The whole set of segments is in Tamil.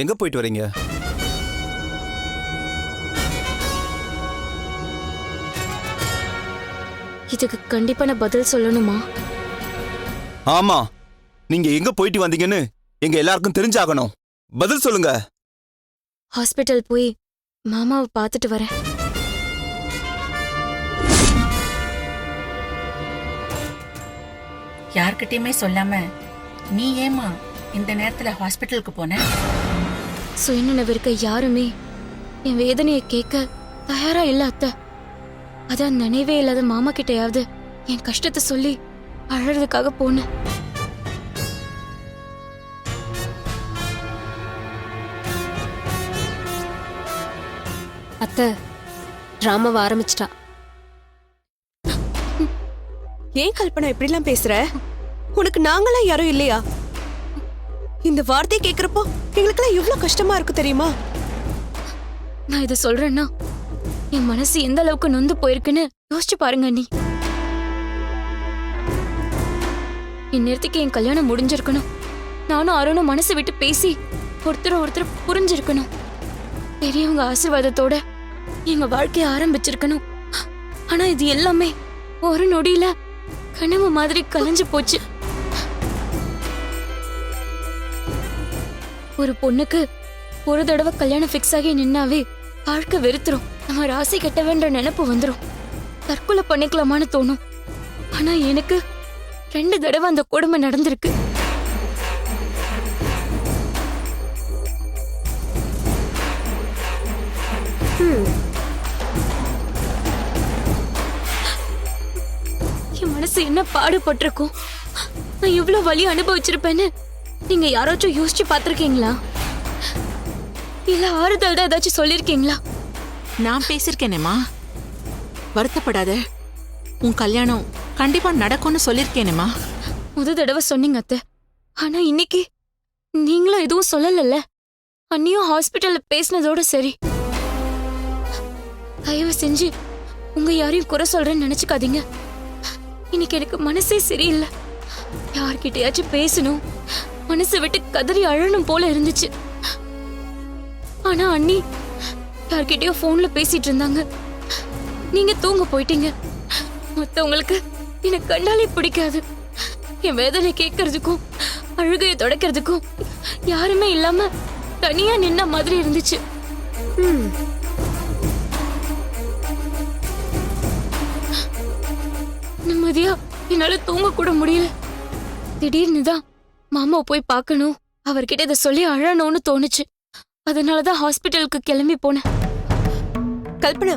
எங்க போயிட்டு வரீங்க? இதுக்கு கண்டிப்பா நான் பதில் சொல்லணுமா? ஆமா, நீங்க எங்க போயிட்டு வந்தீங்கன்னு எங்க எல்லாருக்கும் தெரிஞ்சாகணும். பதில் சொல்லுங்க. ஹாஸ்பிட்டல் போய் மாமாவை பார்த்துட்டு வரேன். யார்கிட்டயுமே சொல்லாம நீ ஏமா இந்த நேரத்துல ஹாஸ்பிட்டலுக்கு போன? சுயநினைவிருக்க யாருமே என் வேதனையை கேட்க தயாரா இல்ல அத்தை. அதான் நினைவே இல்லாத மாமா கிட்டயாவது என் கஷ்டத்தை சொல்லி அழறதுக்காக போனேன். அத்தை டிராமாவை ஆரம்பிச்சிட்டா. ஏன் கல்பனா இப்படிலாம் பேசுற? உனக்கு நாங்களாம் யாரும் இல்லையா? இந்த வார்த்தையை கேக்குறப்போ எங்களுக்கெல்லாம் எவ்வளவு கஷ்டமா இருக்கு தெரியுமா? நான் இதை சொல்றேன்னா என் மனசு எந்த அளவுக்கு நொந்து போயிருக்குன்னு யோசிச்சு பாருங்க நீ. இந்நேரத்துக்கு என் கல்யாணம் முடிஞ்சிருக்கணும். நானும் அருணும் மனசு விட்டு பேசி ஒருத்தர் புரிஞ்சிருக்கணும். பெரியவங்க ஆசீர்வாதத்தோட எங்க வாழ்க்கைய ஆரம்பிச்சிருக்கணும். ஆனா இது எல்லாமே ஒரு நொடியில கனவு மாதிரி கலைஞ்சு போச்சு. ஒரு பொண்ணுக்கு ஒரு தடவை கல்யாணம் ஃபிக்ஸ் ஆகி நின்னாவே வாழ்க்கை வெறுத்துரும். நம்ம ராசி கட்டவேன்ற நினைப்பு வந்துரும். தற்கொலை பண்ணிக்கலாமான்னு தோணும். ஆனா எனக்கு 2 தடவை அந்த கொடுமை நடந்திருக்கு. என் மனசு என்ன பாடுபட்டிருக்கும், நான் எவ்வளவு வலி அனுபவிச்சிருப்பேன்னு நீங்க யாராச்சும் யோசிச்சு பாத்திருக்கீங்களா? இல்ல ஆறுதல் தான் ஏதாச்சும் சொல்லிருக்கீங்களா? நான் பேசிருக்கேனேமா, வருத்தப்படாத, உன் கல்யாணம் கண்டிப்பா நடக்கும்னு சொல்லிருக்கேனேமா. முத தடவை சொன்னீங்க அத்தை. ஆனா இன்னைக்கு நீங்களும் எதுவும் சொல்லல. அண்ணியும் ஹாஸ்பிட்டல்ல பேசினதோட சரி. தயவு செஞ்சு உங்க யாரையும் குறை சொல்றேன்னு நினைச்சுக்காதீங்க. இன்னைக்கு எனக்கு மனசே சரியில்லை. யார்கிட்டயாச்சும் பேசணும், மனசை விட்டு கதறி அழணும் போல இருந்துச்சு. ஆனா அண்ணி யார்கிட்டயோ போன்ல பேசிட்டு இருந்தாங்க. நீங்க தூங்க போயிட்டீங்க. மத்தவங்களுக்கு எனக்கு கண்டாலே பிடிக்காது. என் வேதனை கேட்கறதுக்கும் அழுகையை தொடக்கிறதுக்கும் யாருமே இல்லாம தனியா நின்ன மாதிரி இருந்துச்சு. நிம்மதியா என்னால தூங்க கூட முடியல. திடீர்னு தான் மாமாவை போய் பார்க்கணும், அவர்கிட்ட இதை சொல்லி அழணும்னு தோணுச்சு. அதனாலதான் ஹாஸ்பிட்டலுக்கு கிளம்பி போனேன். கல்பனா,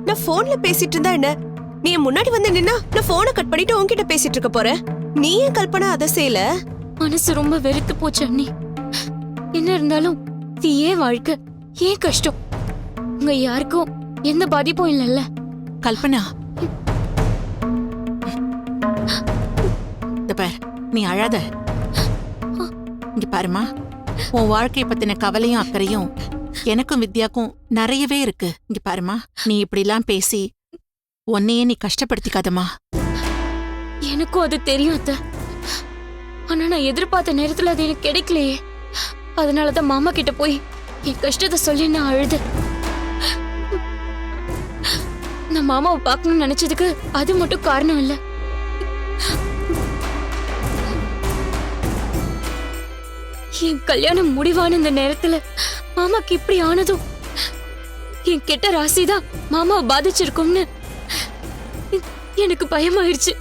நான் போன்ல பேசிட்டு இருந்தா என்ன? நீ முன்னாடி வந்து நின்னா நான் போனை கட் பண்ணிட்டு உன்கிட்ட பேசிட்டு இருக்க போறேன். நீ ஏன் கல்பனா அதை செய்யல? மனசு ரொம்ப வெறுத்து போச்சு அண்ணி. என்ன இருந்தாலும் இது ஏன் வாழ்க்கை, ஏன் கஷ்டம்? உங்க யாருக்கும் எந்த பாதிப்பும் இல்லைல்ல. கல்பனா, பார், நீ அழாத. இங்க பாருமா, உன் வாழ்க்கைய பத்தின கவலையும் அக்கறையும் எனக்கும் வித்யாக்கும் நிறையவே இருக்கு. இங்க பாருமா, நீ இப்படிலாம் பேசி உன்னையே நீ கஷ்டப்படுத்திக்காதமா. எனக்கும் அது தெரியும் அத்தை. ஆனா நான் எதிர்பார்த்த நேரத்துல அது எனக்கு கிடைக்கலையே. அதனாலதான் மாமா கிட்ட போய் என் கஷ்டத்தை சொல்லி நான் அழுது. நான் மாமாவை பார்க்கணும்னு நினைச்சதுக்கு அது மட்டும் காரணம் இல்ல. என் கல்யாணம் முடிவான இந்த நேரத்துல மாமாக்கு இப்படி ஆனதும் என் கெட்ட ராசிதான் மாமாவை பாதிச்சிருக்கும்னு எனக்கு பயமாயிடுச்சு.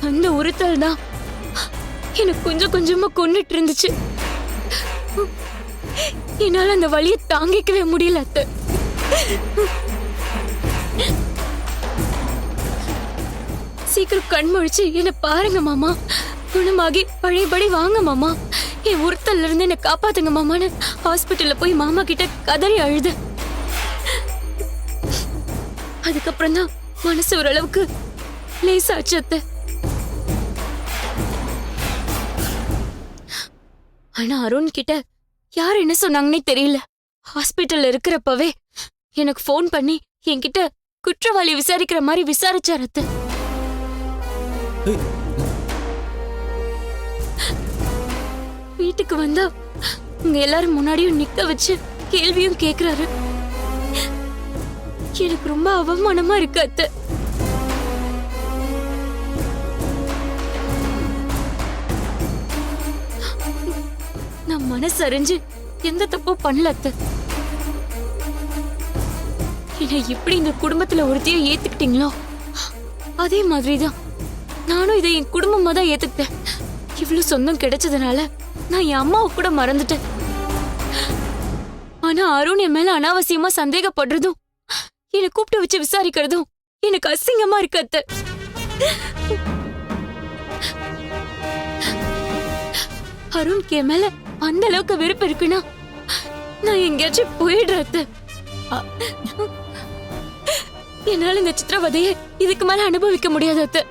அந்த உறுத்தல் தான் எனக்கு கொஞ்சம் கொஞ்சமா கொன்னுட்டு இருந்துச்சு. என்னால அந்த வலியை தாங்கிக்கவே முடியல அத்தை. சீக்கிரம் கண் முழிச்சு என்ன பாருங்க மாமா, குணமாகி பழையபடி வாங்க மாமா, என் உறுத்தல்ல இருந்து என்ன காப்பாத்துங்க மாமான்னு ஹாஸ்பிட்டல்ல போய் மாமா கிட்ட கதறி அழுது. அதுக்கப்புறம் தான் மனசு ஓரளவுக்கு லேசாச்சு அத்தை. ஆனா அருண் கிட்ட யார் என்ன சொன்னாங்கன்னே தெரியல. ஹாஸ்பிட்டல்ல இருக்கிறப்பவே எனக்கு போன் பண்ணி என்கிட்ட குற்றவாளி விசாரிக்கிற மாதிரி விசாரிச்சார் அத்தை. வீட்டுக்கு வந்தா உங்க எல்லாரும் முன்னாடியும் நிக்க வச்சு கேள்வியும் கேக்குறாரு. எனக்கு ரொம்ப அவமானமா இருக்கு அத்தை. நான் மனசறிஞ்சு எந்த தப்பும் பண்ணல அத்தை. என்னை எப்படி இந்த குடும்பத்துல ஒருத்தைய ஏத்துக்கிட்டீங்களோ அதே மாதிரிதான் நானும் இதை என் குடும்பமா தான் ஏத்துக்கிட்டேன். இவ்வளவு சொந்தம் கிடைச்சதுனால நான் என் அம்மாவை கூட மறந்துட்டேன். ஆனா அருண் என் மேல அனாவசியமா சந்தேகப்படுறதும் என்னை கூப்பிட்டு வச்சு விசாரிக்கிறதும் எனக்கு அசிங்கமா இருக்கு அத்தை. அருண்க்கு என் மேல அந்த அளவுக்கு வெறுப்பு இருக்குன்னா நான் எங்கேயாச்சும் போயிடுறேன் அத்தை. என்னால இந்த சித்திரவதையை இதுக்கு மேல அனுபவிக்க முடியாது அத்தை.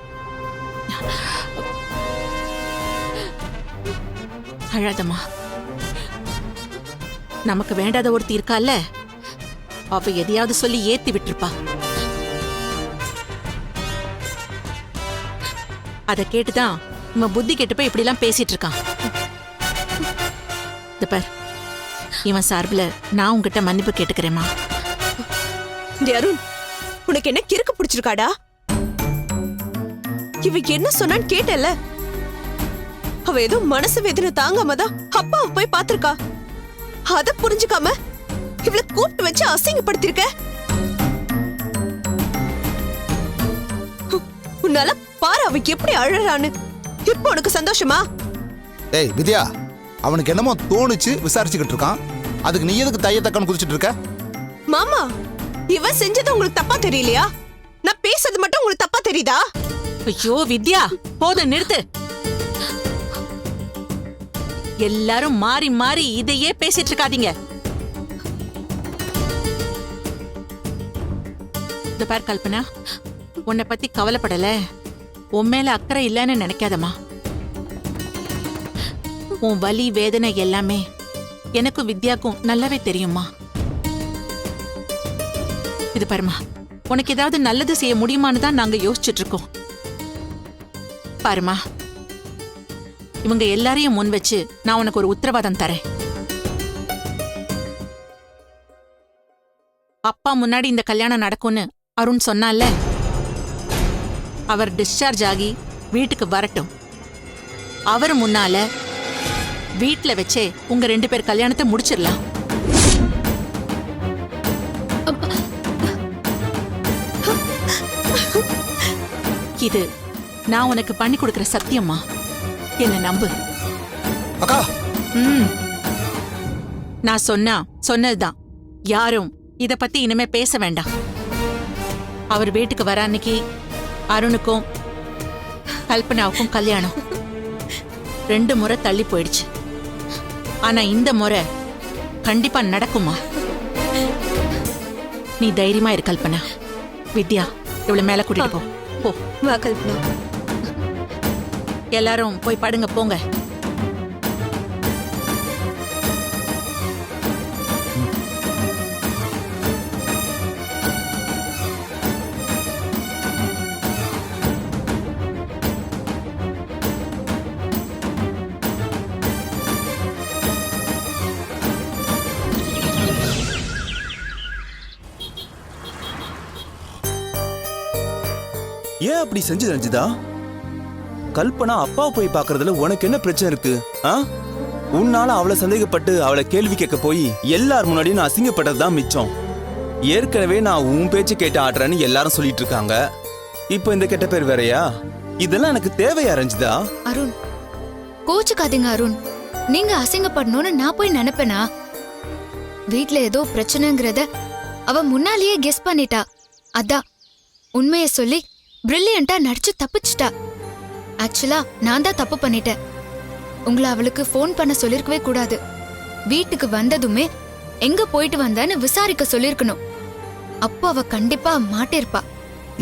அழாதம்மா. நமக்கு வேண்டாத ஒருத்தி இருக்கால, அவ எதையாவது சொல்லி ஏத்தி விட்டுருப்பா. அத கேட்டுதான் இவன் புத்தி கெட்டு போய் இப்படி எல்லாம் பேசிட்டு இருக்கான். இந்த பார், இவன் சார்பில் நான் உங்ககிட்ட மன்னிப்பு கேட்டுக்கிறேம்மா. டேய் அருண், உனக்கு என்ன கிறுக்கு பிடிச்சிருக்காடா? இவ என்ன சொன்னான்னு கேட்டல. அவ ஏதோ மனசு வேதனை தாங்காம தான் அப்பாவை போய் பாத்திருக்கா. அத புரிஞ்சுக்காம இவள கூப்பிட்டு வச்சு அசிங்கப்படுத்திருக்க. உன்னால பாரு அவ எப்படி அழறான்னு. இப்போ உனக்கு சந்தோஷமா? ஏய் வித்யா, அவனுக்கு என்னமோ தோணுச்சு விசாரிச்சுக்கிட்டு இருக்கான். அதுக்கு நீ எதுக்கு தையத்தக்கன்னு குதிச்சிட்டு இருக்க? மாமா, இவ செஞ்சது உங்களுக்கு தப்பா தெரியலையா? நான் பேசுறது மட்டும் உங்களுக்கு தப்பா தெரியுதா? ஐயோ வித்யா, போதும் நிறுத்து. எல்லாரும் மாறி மாறி இதையே பேசிட்டு இருக்காதீங்க. இந்த பார் கல்பனா, உன்னை பத்தி கவலைப்படல, உன் மேல அக்கறை இல்லைன்னு நினைக்காதம்மா. உன் வலி வேதனை எல்லாமே எனக்கும் வித்யாக்கும் நல்லாவே தெரியுமா. இது பாருமா, உனக்கு ஏதாவது நல்லது செய்ய முடியுமான்னு தான் நாங்க யோசிச்சுட்டு இருக்கோம். பாருமா, இவங்க எல்லாரையும் முன் வச்சு நான் உனக்கு ஒரு உத்தரவாதம் தரேன். அப்பா முன்னாடி இந்த கல்யாணம் நடக்கும்னு அருண் சொன்னால, அவர் டிஸ்சார்ஜ் ஆகி வீட்டுக்கு வரட்டும். அவர் முன்னால வீட்ல வச்சே உங்க 2 பேர் கல்யாணத்தை முடிச்சிடலாம். இது நான் உனக்கு பண்ணி கொடுக்கிற சத்தியம்மா. என்ன நம்பு. அக்கா, நான் சொன்னதுதான். யாரும் இத பத்தி இனிமே பேச வேண்டாம். அவர் வீட்டுக்கு வர அன்னைக்கு அருணுக்கும் கல்பனாவுக்கும் கல்யாணம் 2 முறை தள்ளி போயிடுச்சு. ஆனா இந்த முறை கண்டிப்பா நடக்குமா. நீ தைரியமா இரு கல்பனா. வித்யா, இவ்வளவு மேல கூட்டிட்டு போ. வா கல்பனா. எல்லாரும் போய் படுங்க போங்க. ஏன் அப்படி செஞ்சு ரஞ்சிதா? கல்பனா அப்பாவை போய் பாக்குறதுல உனக்கு என்ன பிரச்சனை இருக்கு? உன்னால அவளை சந்தேகப்பட்டு அவளை கேள்வி கேட்க போய் எல்லார் முன்னாடியும் நான் அசிங்கப்பட்டதுதான் மிச்சம். ஏற்கனவே நான் உன் பேச்சு கேட்டு ஆடுறேன்னு எல்லாரும் சொல்லிட்டு இருக்காங்க. இப்போ இந்த கெட்ட பேர் வேறயா? இதெல்லாம் எனக்கு தேவையா ரஞ்சிதா? அருண், கோச்சுக்காதீங்க அருண். நீங்க அசிங்கப்படணும்னு நான் போய் நினைப்பேனா? வீட்ல ஏதோ பிரச்சனைங்கிறத அவ முன்னாலேயே கெஸ் பண்ணிட்டா. அதான் உண்மையை சொல்லி பிரில்லியண்டா நடிச்சு தப்பிச்சிட்டா. ஆக்சுவலா நான் தான் தப்பு பண்ணிட்டேன். உங்களை அவளுக்கு ஃபோன் பண்ண சொல்லிருக்கவே கூடாது. வீட்டுக்கு வந்ததுமே எங்க போயிட்டு வந்தான்னு விசாரிக்க சொல்லிருக்கணும். அப்போ அவ கண்டிப்பா மாட்டிருப்பா.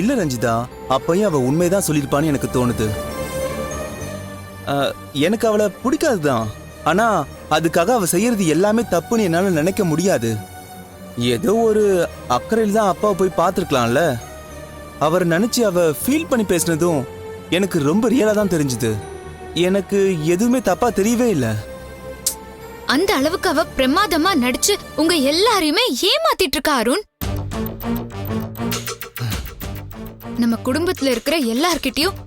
இல்ல ரஞ்சிதா, அப்பயும் அவ உண்மைதான் சொல்லிருப்பான்னு எனக்கு தோணுது. எனக்கு அவளை பிடிக்காதுதான். ஆனா அதுக்காக அவ செய்யறது எல்லாமே தப்புன்னு என்னால நினைக்க முடியாது. ஏதோ ஒரு அக்கறையில் தான் அப்பாவை போய் பார்த்துருக்கலாம்ல. அவர் நினைச்சு அவ ஃபீல் பண்ணி பேசினதும் எனக்கு ரொம்ப ரியலா தான் தெரிஞ்சுது. எனக்கு எதுவுமே தப்பா தெரியவே இல்லை. அந்த அளவுக்கு அவ பிரமாதமா நடிச்சு உங்க எல்லாரையுமே ஏமாத்திட்டு இருக்கா அருண். நம்ம குடும்பத்துல இருக்கிற எல்லார்கிட்டயும்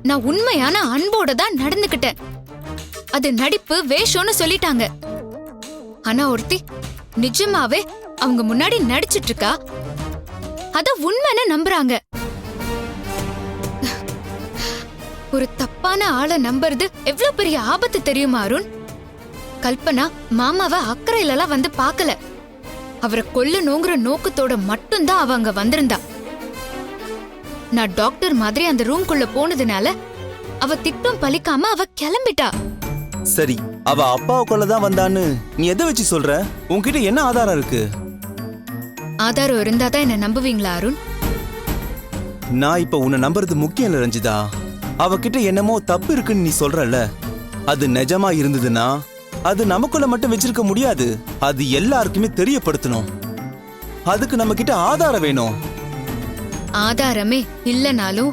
நான் உண்மையான அன்போட தான் நடந்துகிட்டேன். அது நடிப்பு வேஷம்னு சொல்லிட்டாங்க. ஆனா ஒருத்தி நிஜமாவே அவங்க முன்னாடி நடிச்சிட்டு இருக்கா. அத உண்மைன்னு நம்புறாங்க. ஒரு தப்பான ஆளை நம்புறது எவ்வளவு பெரிய ஆபத்து தெரியுமா அருண்? கல்பனா மாமாவை அக்கறையிலலாம் வந்து பார்க்கல. அவரை கொல்லணுங்கிற நோக்கத்தோட மட்டும்தான் அவ அங்க வந்திருந்தா. நான் டாக்டர் மாதிரி அந்த ரூம்குள்ள போனதுனால அவ திட்டம் பலிக்காம அவ கிளம்பிட்டா. சரி, அவ அப்பாவை கொள்ளதான் வந்தான்னு நீ எதை வச்சு சொல்ற? உன்கிட்ட என்ன ஆதாரம் இருக்கு? ஆதாரம் இருந்தாதான் என்ன நம்புவீங்களா அருண்? நான் இப்ப உன்னை நம்புறது முக்கியம் இல்ல ரஞ்சிதா. அவகிட்ட என்னமோ தப்பு இருக்குன்னு நீ சொல்றல, அது நிஜமா இருந்ததுன்னா அது நமக்குள்ள மட்டும் வச்சிருக்க முடியாது. அது எல்லாருக்குமே தெரியப்படுத்தணும். அதுக்கு நம்ம கிட்ட ஆதாரம் வேணும். ஆதாரமே இல்லனாலும்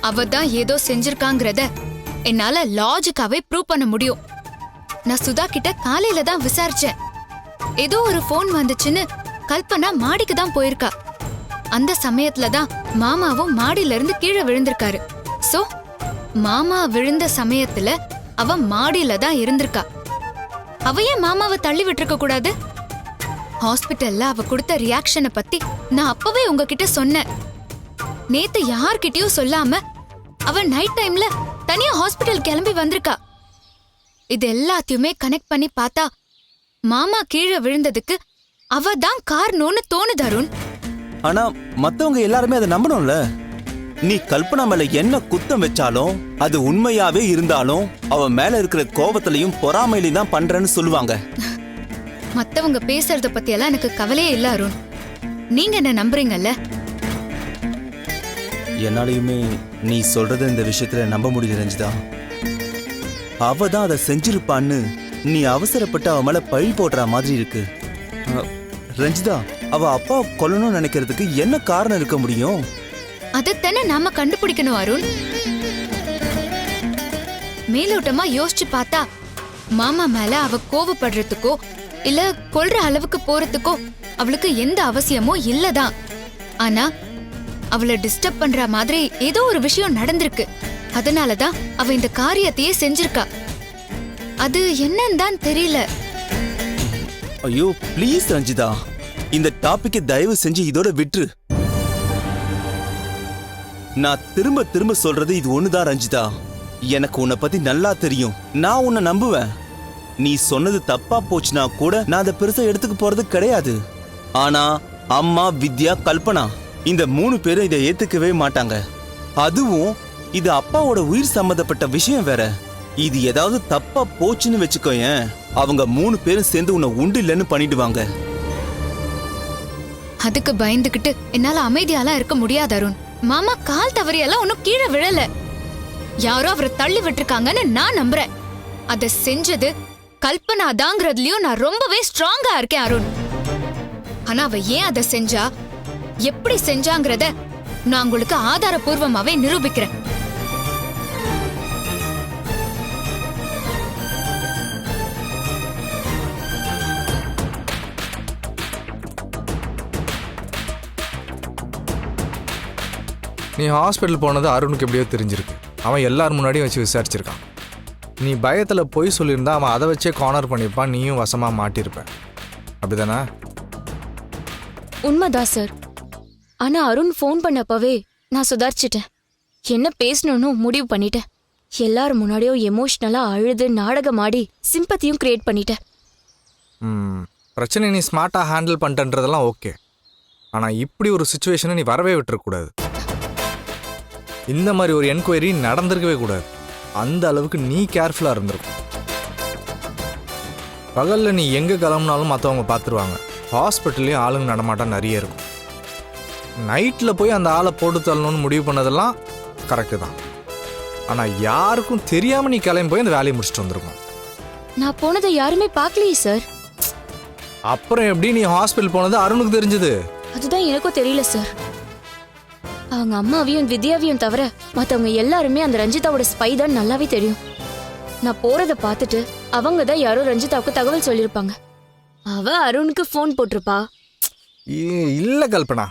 அவ தான் ஏதோ செஞ்சிருக்காங்கறத என்னால லாஜிக்காவே ப்ரூவ் பண்ண முடியும். நான் சுதா கிட்ட காலையில தான் விசாரிச்சேன். ஏதோ ஒரு போன் வந்துச்சுன்னு கல்பனா மாடிக்கு தான் போயிருக்கா. அந்த சமயத்துல தான் மாமாவும் மாடியில இருந்து கீழே விழுந்திருக்காரு. சோ மாமா விழுந்த சமயத்துல அவ மாடியில தான் இருந்திருக்கா. அவ ஏன் மாமாவை தள்ளி விட்டுருக்க கூடாது? ஹாஸ்பிட்டல்ல அவ கொடுத்த ரியாக்ஷனை பத்தி நான் அப்பவே உங்ககிட்ட சொன்னேன். நேத்து யார்கிட்டயும் சொல்லாம அவ நைட் டைம்ல தனியா ஹாஸ்பிட்டல் கிளம்பி வந்திருக்கா. இது எல்லாத்தையுமே கனெக்ட் பண்ணி பார்த்தா மாமா கீழே விழுந்ததுக்கு அவ தான் காரணம்னு தோணுது அருண். ஆனா மத்தவங்க எல்லாருமே அதை நம்பணும்ல. நீ கல்பனா மேல என்ன குத்தம் வச்சாலும் அது உண்மையாவே இருந்தாலும் அவ மேல இருக்கிற கோபத்திலையும் பொறாமையிலையும் தான் பண்றேன்னு சொல்லுவாங்க. மத்தவங்க பேசுறத பத்தி எல்லாம் எனக்கு கவலையே இல்ல அருண். நீங்க என்ன நம்புறீங்கல்ல? என்னாலையுமே நீ சொல்றத இந்த விஷயத்துல நம்ப முடியல ரஞ்சிதா. அவ தான் அதை செஞ்சிருப்பான்னு நீ அவசரப்பட்டு அவ மேல பழி போடுற மாதிரி இருக்கு. ரஞ்சிதா, அவ அப்பா கொல்லணும்னு நினைக்கிறதுக்கு என்ன காரணம் இருக்க முடியும்? அதத்தானே நாம கண்டுபிடிக்கணும் அருண். மேலோட்டமா யோசிச்சு பார்த்தா மாமா மேல அவ கோவப்படுறதுக்கோ இல்ல கொல்ற அளவுக்கு போறதுக்கோ அவளுக்கு எந்த அவசியமும் இல்லதான். ஆனா அவளை டிஸ்டர்ப் பண்ற மாதிரி ஏதோ ஒரு விஷயம் நடந்திருக்கு. அதனாலதான் அவ இந்த காரியத்தையே செஞ்சிருக்கா. அது என்னன்னு தான் தெரியல. ஐயோ ப்ளீஸ் ரஞ்சிதா, இந்த டாபிக்கை தயவு செஞ்சு இதோட விட்டுரு. நான் திரும்ப திரும்ப சொல்றது இது ஒண்ணுதான் ரஞ்சிதா. எனக்கு உன்னை பத்தி நல்லா தெரியும். நான் உன்னை நம்புவேன். நீ சொன்னது தப்பா போச்சுன்னா கூட நான் அதை பெருசா எடுத்துக்க போறது கிடையாது. ஆனா அம்மா, வித்யா, கல்பனா இந்த 3 பேரும் இதை ஏத்துக்கவே மாட்டாங்க. அதுவும் இது அப்பாவோட உயிர் சம்பந்தப்பட்ட விஷயம் வேற. இது ஏதாவது தப்பா போச்சுன்னு வச்சுக்கோயேன், அவங்க 3 பேரும் சேர்ந்து உன்னை உண்டு இல்லைன்னு பண்ணிடுவாங்க. அதுக்கு பயந்துகிட்டு என்னால அமைதியாலாம் இருக்க முடியாது அருண். மாமா கால் தவறியெல்லாம் ஒன்னும் கீழே விழல. யாரோ அவரை தள்ளி விட்டுருக்காங்கன்னு நான் நம்புறேன். அத செஞ்சது கல்பனா தாங்கிறதுலயும் நான் ரொம்பவே ஸ்ட்ராங்கா இருக்கேன் அருண். ஆனா அவ ஏன் அதை செஞ்சா, எப்படி செஞ்சாங்கிறத நான் உங்களுக்கு ஆதாரபூர்வமாவே நிரூபிக்கிறேன். நீ ஹாஸ்பிட்டல் போனது அருணுக்கு எப்படியோ தெரிஞ்சிருக்கு. அவன் எல்லார் முன்னாடியும் வச்சு விசாரிச்சிருக்கான். நீ பயத்தில் பொய் சொல்லியிருந்தா அவன் அதை வச்சே கார்னர் பண்ணியிருப்பான். நீயும் வசமாக மாட்டியிருப்ப. அப்படிதானே? உண்மைதான் சார். ஆனா அருண் ஃபோன் பண்ணப்பவே நான் சுதாரிச்சிட்டேன். என்ன பேசணும்னு முடிவு பண்ணிட்டேன். எல்லாரும் முன்னாடியும் எமோஷனலா அழுது நாடகம் ஆடி சிம்பத்தியும் கிரியேட் பண்ணிட்டேன். பிரச்சனை நீ ஸ்மார்ட்டாக ஹேண்டில் பண்ணிட்டன்றதெல்லாம் ஓகே. ஆனால் இப்படி ஒரு சுச்சுவேஷனை நீ வரவே விட்டுறக்கூடாது. இந்த மாதிரி ஒரு என்கொயரி நடந்திருக்கவே கூடாது. அந்த அளவுக்கு நீ கேர்ஃபுல்லாக இருந்திருக்கும். பகலில் நீ எங்கே கிளம்புனாலும் மற்றவங்க பார்த்துருவாங்க. ஹாஸ்பிட்டல்லையும் ஆளுங்க நடமாட்டம் நிறைய இருக்கும். நைட்டில் போய் அந்த ஆளை போட்டு தள்ளணும்னு முடிவு பண்ணதெல்லாம் கரெக்டு தான். ஆனால் யாருக்கும் தெரியாமல் நீ கிளம்பி போய் அந்த வேலையை முடிச்சுட்டு வந்திருக்கோம். நான் போனதை யாருமே பார்க்கலையே சார். அப்புறம் எப்படி நீ ஹாஸ்பிட்டல் போனது அருணுக்கு தெரிஞ்சது? அதுதான் எனக்கும் தெரியல சார். அவங்க அம்மாவையும் வித்யாவையும் தவிர மத்தவங்க எல்லாருமே அந்த ரஞ்சிதாவோட ஸ்பை தான் நல்லாவே தெரியும். நான் போறத பார்த்துட்டு அவங்க தான் யாரோ ரஞ்சிதாவுக்கு தகவல் சொல்லிருப்பாங்க. அவ அருணுக்கு ஃபோன் போட்டிருப்பா. இல்லை கல்பனா,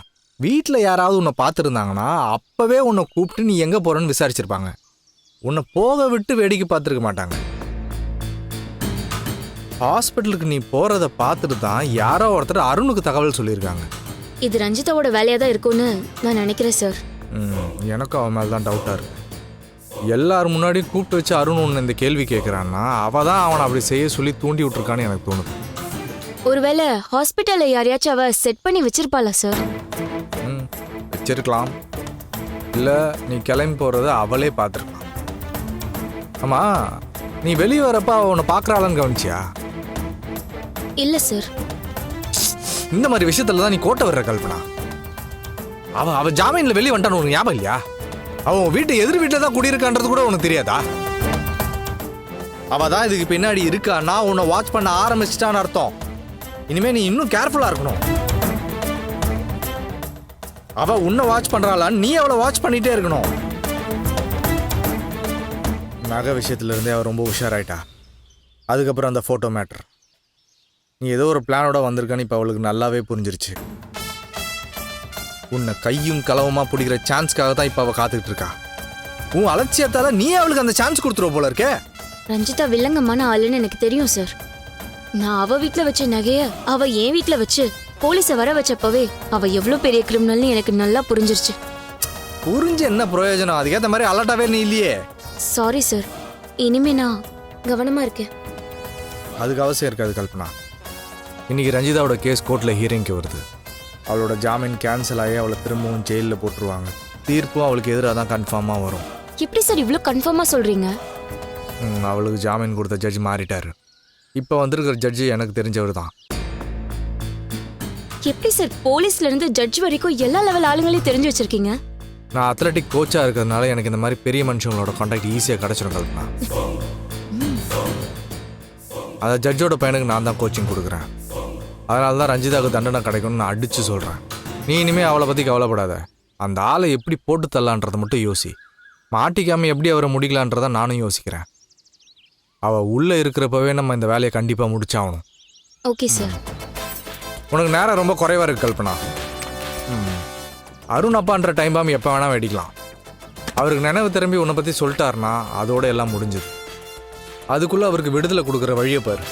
வீட்டில் யாராவது உன்னை பார்த்துருந்தாங்கன்னா அப்போவே உன்னை கூப்பிட்டு நீ எங்கே போகிறன்னு விசாரிச்சிருப்பாங்க. உன்னை போக விட்டு வேடிக்கை பார்த்துருக்க மாட்டாங்க. ஹாஸ்பிட்டலுக்கு நீ போகிறத பார்த்துட்டு தான் யாரோ ஒருத்தர் அருணுக்கு தகவல் சொல்லியிருக்காங்க. இது ரஞ்சிதாவோட வேலையா தான் இருக்கும்னு நான் நினைக்கிறேன் சார். எனக்கும் அவன் மேலே தான் டவுட்டாக இருக்கு. எல்லாரும் முன்னாடியும் கூப்பிட்டு வச்சு அருண் உன்னை இந்த கேள்வி கேட்குறான்னா அவள் தான் அவனை அப்படி செய்ய சொல்லி தூண்டி விட்டுருக்கான்னு எனக்கு தோணுது. ஒருவேளை ஹாஸ்பிட்டல்ல யாரையாச்சும் அவ செட் பண்ணி வச்சிருப்பாளா சார்? வச்சிருக்கலாம், இல்லை நீ கிளம்பி போகிறத அவளே பார்த்துருக்கலாம். ஆமாம், நீ வெளியே வரப்ப அவள் உன்னை பார்க்குறாளான்னு கவனிச்சியா? இல்ல சார். இந்த மாதிரி விஷயத்துல தான் நீ கோட்டை வர்ற கல்பனா. அவ ஜாமீன்ல வெளியே வந்துட்டான்னு உனக்கு ஞாபகம் இல்லையா? அவன் வீட்டு எதிர் வீட்டில் தான் குடியிருக்கான்றது கூட உனக்கு தெரியாதா? அவ தான் இதுக்கு பின்னாடி இருக்கான்னா உன்னை வாட்ச் பண்ண ஆரம்பிச்சிட்டான்னு அர்த்தம். இனிமே நீ இன்னும் கேர்ஃபுல்லா இருக்கணும். அவ உன்னை வாட்ச் பண்றாளான்னு நீ அவளை வாட்ச் பண்ணிட்டே இருக்கணும். நகை விஷயத்துல இருந்தே அவ ரொம்ப உஷாராயிட்டா. அதுக்கப்புறம் அந்த போட்டோ மேட்டர், நீ ஏதோ ஒரு பிளானோட வந்திருக்கான்னு இப்போ அவளுக்கு நல்லாவே புரிஞ்சிருச்சு. உன்னை கையும் களவுமா பிடிக்கிற சான்ஸ்க்காக தான் இப்போ அவள் காத்துக்கிட்டு இருக்கா. உன் அலட்சியத்தால நீ அவளுக்கு அந்த சான்ஸ் கொடுத்துருவ போல இருக்கே. ரஞ்சிதா வில்லங்கமான ஆளுன்னு எனக்கு தெரியும் சார். நான் அவ வீட்ல வச்ச நகைய அவ என் வீட்ல வச்சு போலீஸ வர வச்சப்பவே அவ எவ்வளவு பெரிய கிரிமினல்னு எனக்கு நல்லா புரிஞ்சிருச்சு. புரிஞ்சு என்ன பிரயோஜனம்? அதுக்கேற்ற மாதிரி அலர்ட்டாவே நீ இல்லையே. சாரி சார், இனிமே நான் கவனமா இருக்கேன். அதுக்கு அவசியம் இருக்காது கல்பனா. இன்னைக்கு ரஞ்சிதாவோட கேஸ் கோர்ட்டில் ஹியரிங்க்கு வருது. அவளோட ஜாமீன் கேன்சல் ஆகி அவளை திரும்பவும் ஜெயிலில் போட்டுருவாங்க. தீர்ப்பும் அவளுக்கு எதிராக தான் கன்ஃபார்மாக வரும். எப்படி சார் இவ்ளோ கன்ஃபார்மா சொல்றீங்க? அவளுக்கு ஜாமீன் கொடுத்த ஜட்ஜ் மாறிட்டாரு. இப்போ வந்திருக்கிற ஜட்ஜு எனக்கு தெரிஞ்சவர் தான். எப்படி சார் போலீஸ்ல இருந்து ஜட்ஜ் வரைக்கும் எல்லா லெவல் ஆளுங்களையும் தெரிஞ்சு வச்சிருக்கீங்க? நான் அத்லெட்டிக் கோச்சாக இருக்கிறதுனால எனக்கு இந்த மாதிரி பெரிய மனுஷங்களோட கான்டாக்ட் ஈஸியாக கிடச்சிடும் கல்பனா. அந்த ஜட்ஜோட பையனுக்கு நான் தான் கோச்சிங் கொடுக்குறேன். அதனால தான் ரஞ்சிதாவுக்கு தண்டனை கிடைக்கும்னு நான் அடித்து சொல்கிறேன். நீ இனிமேல் அவளை பற்றி கவலைப்படாத. அந்த ஆளை எப்படி போட்டு தரலான்றதை மட்டும் யோசி. மாட்டிக்காமல் எப்படி அவரை முடிக்கலான்றதை நானும் யோசிக்கிறேன். அவள் உள்ளே இருக்கிறப்பவே நம்ம இந்த வேலையை கண்டிப்பாக முடிச்சாகணும். Okay sir. உனக்கு நேரம் ரொம்ப குறைவாக இருக்கு கல்பனா. அருண் அப்பான்ற டைம் பாம் எப்போ வேணால் வெடிக்கலாம். அவருக்கு நினைவு திரும்பி உன்னை பற்றி சொல்லிட்டாருன்னா அதோட எல்லாம் முடிஞ்சது. அதுக்குள்ளே அவருக்கு விடுதலை கொடுக்குற வழியை பாரு.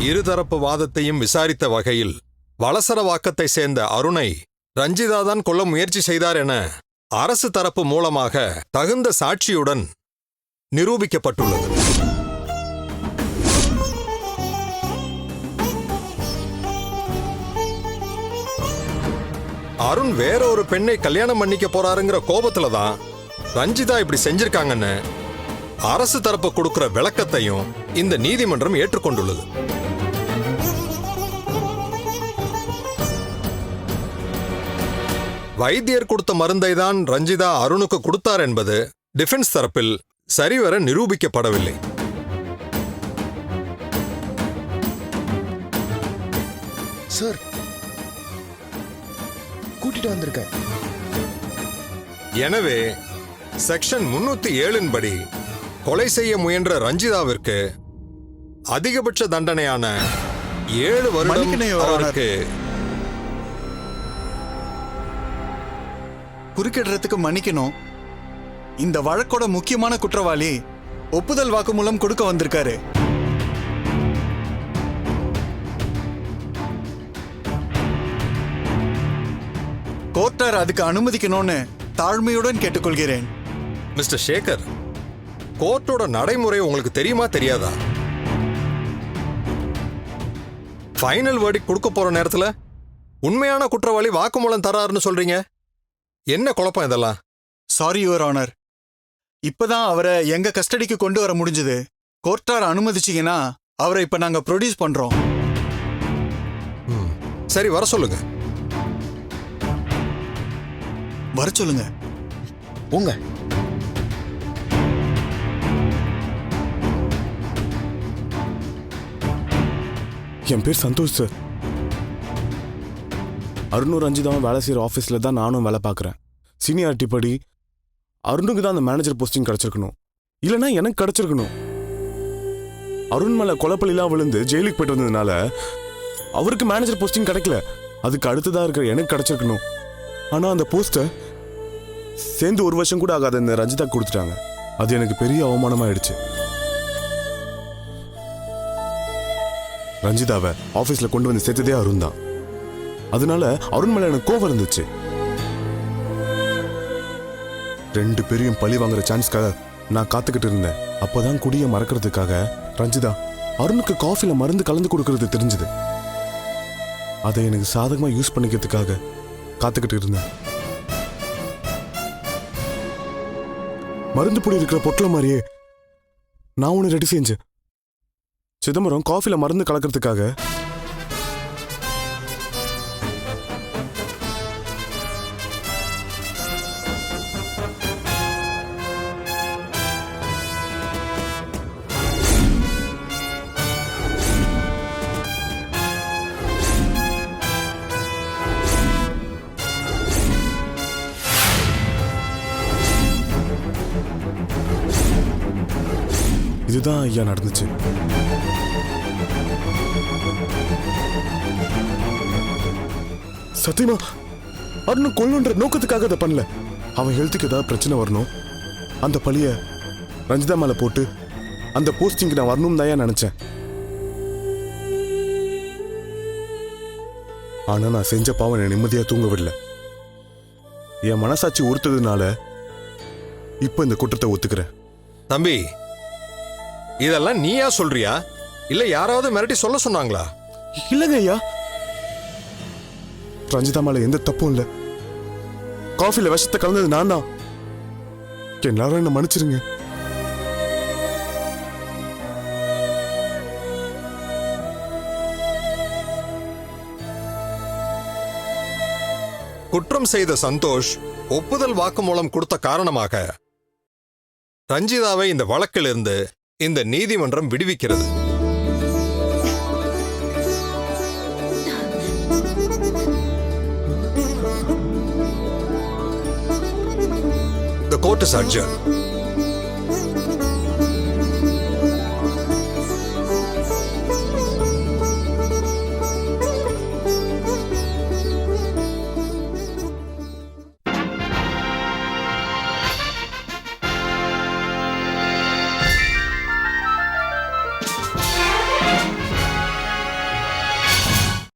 இருதரப்பு வாதத்தையும் விசாரித்த வகையில் வளசரவாக்கத்தை சேர்ந்த அருணை ரஞ்சிதாதான் கொல்ல முயற்சி செய்தார் என அரசு தரப்பு மூலமாக தகுந்த சாட்சியுடன் நிரூபிக்கப்பட்டுள்ளது. அருண் வேற ஒரு பெண்ணை கல்யாணம் பண்ணிக்க போறாருங்கிற கோபத்துல தான் ரஞ்சிதா இப்படி செஞ்சிருக்காங்கன்னு அரசு தரப்பு கொடுக்கிற விளக்கத்தையும் இந்த நீதிமன்றம் ஏற்றுக்கொண்டுள்ளது. வைத்தியர் கொடுத்த மருந்தை தான் ரஞ்சிதா அருணுக்கு கொடுத்தார் என்பது டிஃபென்ஸ் தரப்பில் சரிவர நிரூபிக்கப்படவில்லை. சார், கூட்டிட்டு வந்திருக்க. எனவே செக்ஷன் 307 படி கொலை செய்ய முயன்ற ரஞ்சிதாவிற்கு அதிகபட்ச தண்டனையான 7 வருடம் அவருக்கு குறுக்கிடுறதுக்கு மன்னிக்கணும். இந்த வழக்கோட முக்கியமான குற்றவாளி ஒப்புதல் வாக்குமூலம் கொடுக்க வந்திருக்காரு. கோர்ட்டார் அதுக்கு அனுமதிக்கணும்னு தாழ்மையுடன் கேட்டுக்கொள்கிறேன். மிஸ்டர் சேகர், கோர்ட்டோட நடைமுறை உங்களுக்கு தெரியுமா தெரியாதா? ஃபைனல் வேர்டிக் கொடுக்க போற நேரத்துல உண்மையான குற்றவாளி வாக்குமூலம் தராருன்னு சொல்றீங்க. என்ன குழப்பம் இதெல்லாம்? சாரி யுவர் ஆனர், இப்பதான் அவரை எங்க கஸ்டடிக்கு கொண்டு வர முடிஞ்சது. கோர்ட்டார் அனுமதிச்சீங்கன்னா அவரை இப்ப நாங்க ப்ரொடியூஸ் பண்றோம். சரி, வர சொல்லுங்க. வர சொல்லுங்க. உங்க என் பேர் சந்தோஷ் சார். அருணூர் ரஞ்சிதாவும் வேலை செய்கிற ஆஃபீஸில் தான் நானும் வேலை பார்க்குறேன். சீனியாரிட்டி படி அருணுக்கு தான் அந்த மேனேஜர் போஸ்டிங் கிடச்சிருக்கணும், இல்லைன்னா எனக்கு கிடச்சிருக்கணும். அருண் மேலே கொலைப்பள்ளிலாம் விழுந்து ஜெயிலுக்கு போயிட்டு வந்ததுனால அவருக்கு மேனேஜர் போஸ்டிங் கிடைக்கல. அதுக்கு அடுத்ததாக இருக்கிற எனக்கு கிடச்சிருக்கணும். ஆனால் அந்த போஸ்ட்டை சேர்ந்து 1 வருஷம் கூட ஆகாத இந்த ரஞ்சிதா கொடுத்துட்டாங்க. அது எனக்கு பெரிய அவமானமாயிடுச்சு. ரஞ்சிதாவை ஆஃபீஸில் கொண்டு வந்து சேர்த்ததே அருண் தான். அதனால அருண் மேல எனக்கு கோவம் இருந்துச்சு. 2 பேரையும் பழி வாங்குற சான்ஸ்க்காக நான் காத்துக்கிட்டு இருந்தேன். அப்பதான் குடியை மறக்கிறதுக்காக ரஞ்சிதா அருணுக்கு காஃபில மருந்து கலந்து கொடுக்கறது தெரிஞ்சது. அதை எனக்கு சாதகமா யூஸ் பண்ணிக்கிறதுக்காக காத்துக்கிட்டு இருந்தேன். மருந்து பொடி இருக்கிற பொட்டல மாதிரியே நான் ஒன்று ரெடி செஞ்சேன். சிதம்பரம் காஃபில மருந்து கலக்கிறதுக்காக இதுதான் ஐயா நடந்துச்சு. சத்தியமா அருண் கொல்லுன்ற நோக்கத்துக்காக அதை பண்ணல. அவன் ஹெல்த்துக்கு ஏதாவது பிரச்சனை வரணும், அந்த பழிய ரஞ்சிதா மேல போட்டு அந்த போஸ்டிங்க்கு நான் வரணும் தான் நினைச்சேன். ஆனா நான் செஞ்ச பாவம் என்னை நிம்மதியா தூங்க விடல. என் மனசாட்சி உறுத்ததுனால இப்ப இந்த குற்றத்தை ஒத்துக்கிறேன். தம்பி, இதெல்லாம் நீயா சொல்றியா இல்ல யாராவது மிரட்டி சொல்ல சொன்னாங்களா? இல்லங்க ஐயா, ரஞ்சிதா மேல எந்த தப்பும் இல்ல. காஃபில விஷத்தை கலந்தது நான் தான். எல்லாரும் என்ன மன்னிச்சிருங்க. குற்றம் செய்த சந்தோஷ் ஒப்புதல் வாக்குமூலம் கொடுத்த காரணமாக ரஞ்சிதாவை இந்த வழக்கிலிருந்து இந்த நீதிமன்றம் விடுவிக்கிறது. The court is adjourned.